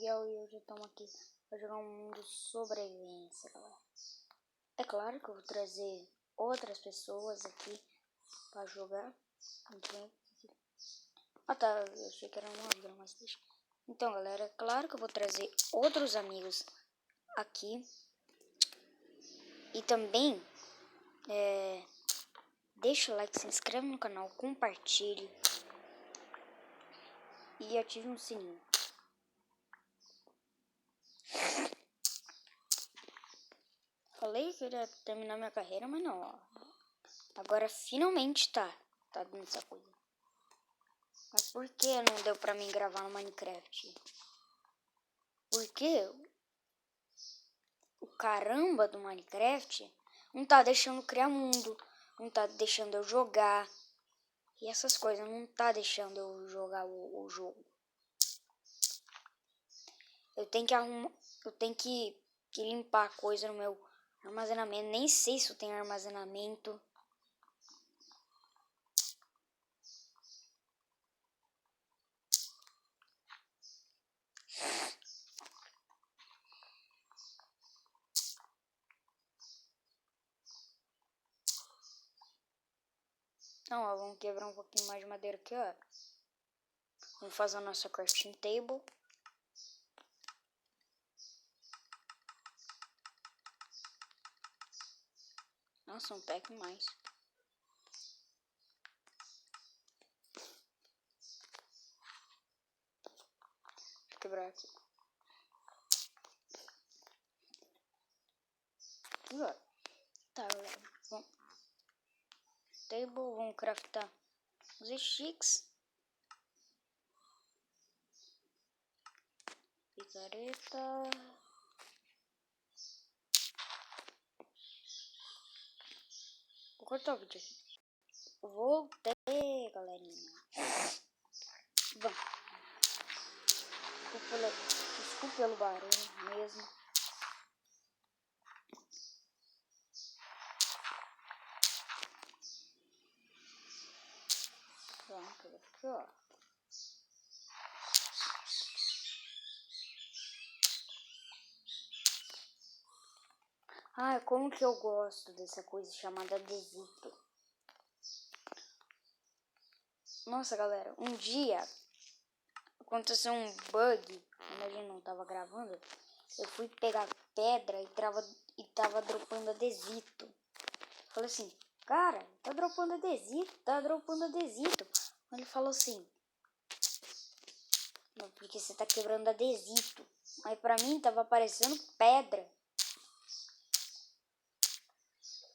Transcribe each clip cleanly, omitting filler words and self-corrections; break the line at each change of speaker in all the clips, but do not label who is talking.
Miguel e hoje estamos aqui para jogar um mundo sobrevivência, galera. É claro que eu vou trazer outras pessoas aqui para jogar. Ah tá, eu achei que era uma vida, mas deixa. Então galera, é claro que eu vou trazer outros amigos aqui. E também, deixa o like, se inscreve no canal, compartilhe e ative o sininho. Falei que eu ia terminar minha carreira, mas não, ó. Agora finalmente tá dando essa coisa. Mas por que não deu pra mim gravar no Minecraft? Porque o caramba do Minecraft não tá deixando eu criar mundo, não tá deixando eu jogar. E essas coisas não tá deixando eu jogar o jogo. Eu tenho que limpar a coisa no meu armazenamento. Nem sei se eu tenho armazenamento. Então, ó, vamos quebrar um pouquinho mais de madeira aqui, ó. Vamos fazer a nossa crafting table. Nossa, um pack mais. Vou quebrar aqui. Tá, galera. Bom. Table, vamos craftar os sticks. Picareta. Vou cortar o vídeo aqui. Voltei, galerinha. Bom. Desculpa pelo barulho mesmo. Pronto, aqui, ó. Ah, como que eu gosto dessa coisa chamada adesito. Nossa, galera, um dia aconteceu um bug, quando a gente não tava gravando. Eu fui pegar pedra e tava dropando adesito. Falei assim, cara, tá dropando adesito, tá dropando adesito. Ele falou assim, não, porque você tá quebrando adesito. Aí pra mim tava aparecendo pedra.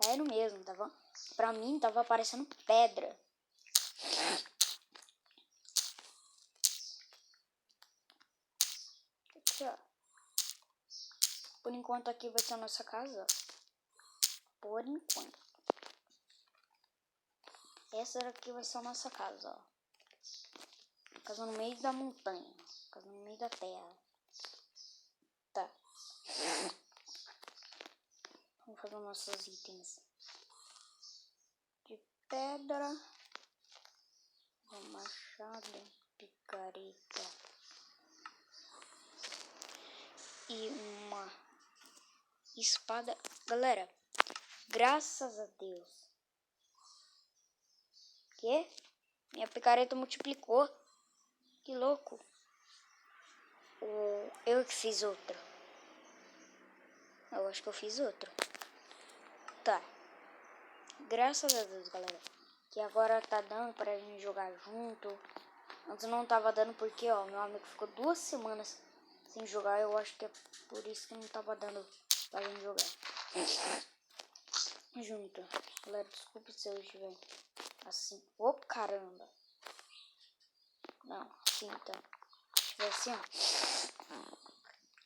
Sério mesmo, pra mim tava aparecendo pedra. Aqui, ó. Por enquanto aqui vai ser a nossa casa. Por enquanto. Essa aqui vai ser a nossa casa, ó. Casa no meio da montanha. Casa no meio da terra. Tá. Vamos fazer nossos itens de pedra. Um machado, picareta e uma espada. Galera, graças a Deus. Que? Minha picareta multiplicou. Que louco. Eu que fiz outra. Eu acho que eu fiz outra. Tá. Graças a Deus, galera. Que agora tá dando pra gente jogar junto. Antes não tava dando porque, ó, meu amigo ficou 2 semanas sem jogar. Eu acho que é por isso que não tava dando pra gente jogar junto. Galera, desculpe se eu estiver assim. Ô, caramba. Não, assim, tá. Se estiver assim, ó.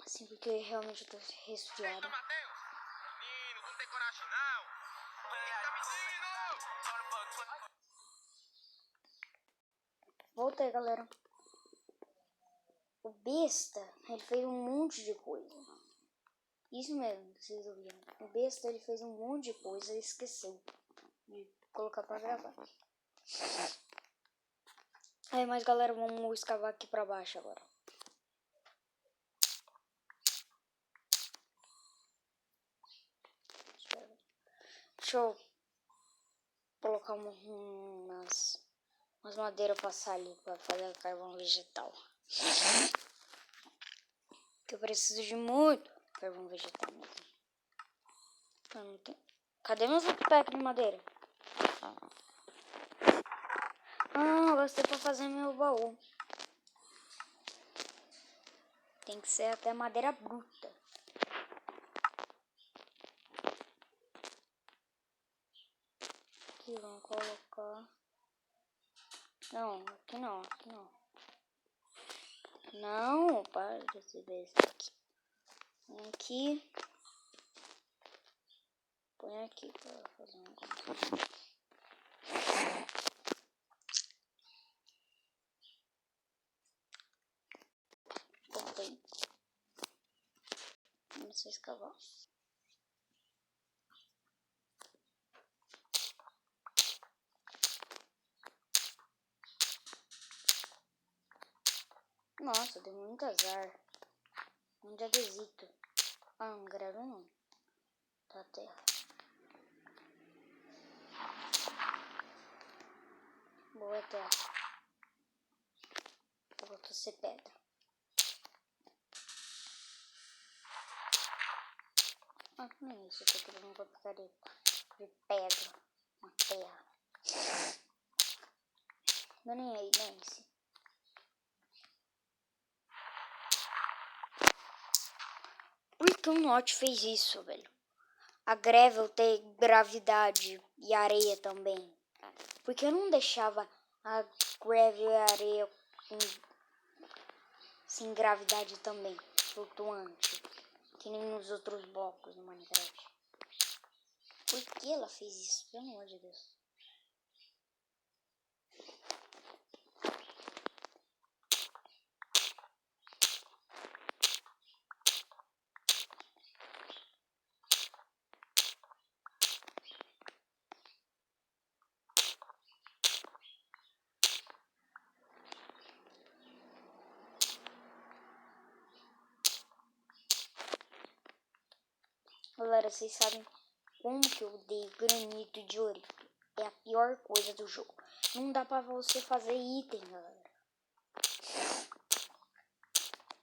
Assim, porque realmente eu tô resfriado. Volta aí, galera. O besta, ele fez um monte de coisa. Isso mesmo, vocês ouviram. O besta, ele fez um monte de coisa e esqueceu de colocar pra gravar. Aí, mas galera, vamos escavar aqui pra baixo agora. Deixa eu colocar umas madeiras pra assar ali, pra fazer carvão vegetal. Que eu preciso de muito carvão vegetal mesmo. Eu não tenho. Cadê meus outros packs de madeira? Ah, gostei pra fazer meu baú. Tem que ser até madeira bruta. Aqui, vamos colocar... Não, aqui não, aqui não. Não, para de receber isso aqui. Põe aqui. Põe aqui para fazer um... Botei. Vamos escavar. Nossa, deu muito azar. Um adesito. Ah, não grave não. Tá terra. Boa terra. Voltou a ser pedra. Ah, não é isso que eu queria uma picareta de pedra. Uma terra. Não é nem aí, Nancy. Por que o Notch fez isso, velho? A Gravel tem gravidade e areia também. Por que eu não deixava a Gravel e a areia sem gravidade também? Flutuante. Que nem nos outros blocos no Minecraft. Por que ela fez isso? Pelo amor de Deus. Galera, vocês sabem como que eu odeio granito de ouro? É a pior coisa do jogo. Não dá pra você fazer item, galera.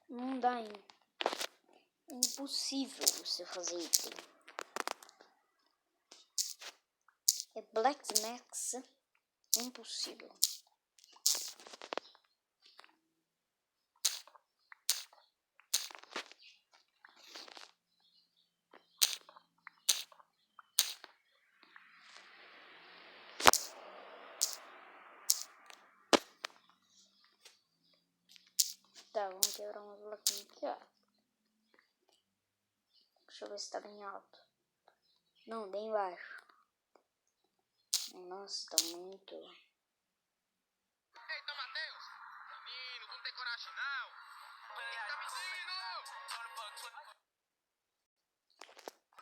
Não dá, hein? É impossível você fazer item. É Black Max. Impossível. Tá, vamos quebrar umas bloquinhos aqui, ó. Deixa eu ver se tá bem alto. Não, bem baixo. Nossa, tá muito.
Eita, Matheus! Menino, não tem coragem não! Eita, menino!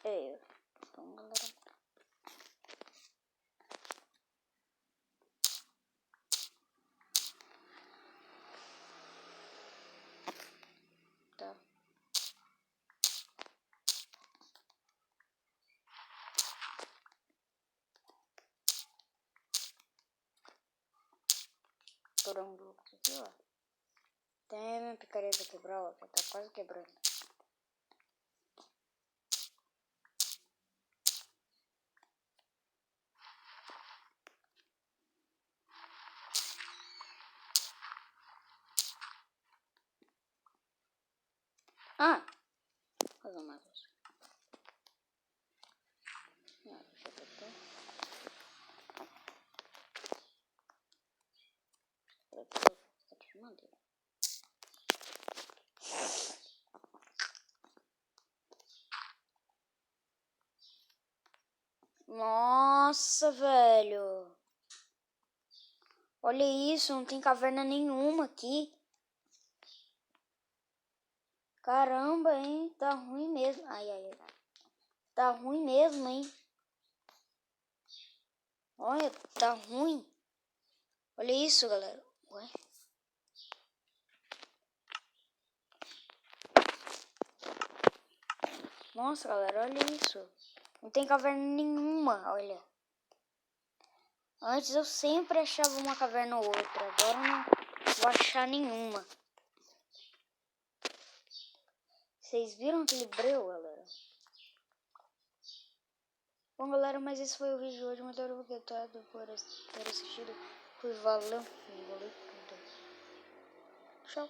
É, então, galera. Tá. Por um bloco aqui, ó. Tem a minha picareta quebrar, ó. Tá quase quebrando. Ah! Vou fazer uma coisa. Não, deixa eu botar. Eu tô de madeira. Nossa, velho. Olha isso, não tem caverna nenhuma aqui. Caramba, hein? Tá ruim mesmo. Ai, ai, ai. Tá ruim mesmo, hein? Olha, tá ruim. Olha isso, galera. Ué? Nossa, galera, olha isso. Não tem caverna nenhuma, olha. Antes eu sempre achava uma caverna ou outra. Agora eu não vou achar nenhuma. Vocês viram aquele breu, galera? Bom, galera, mas esse foi o vídeo de hoje. Muito obrigado por ter assistido. Valeu tudo. Tchau.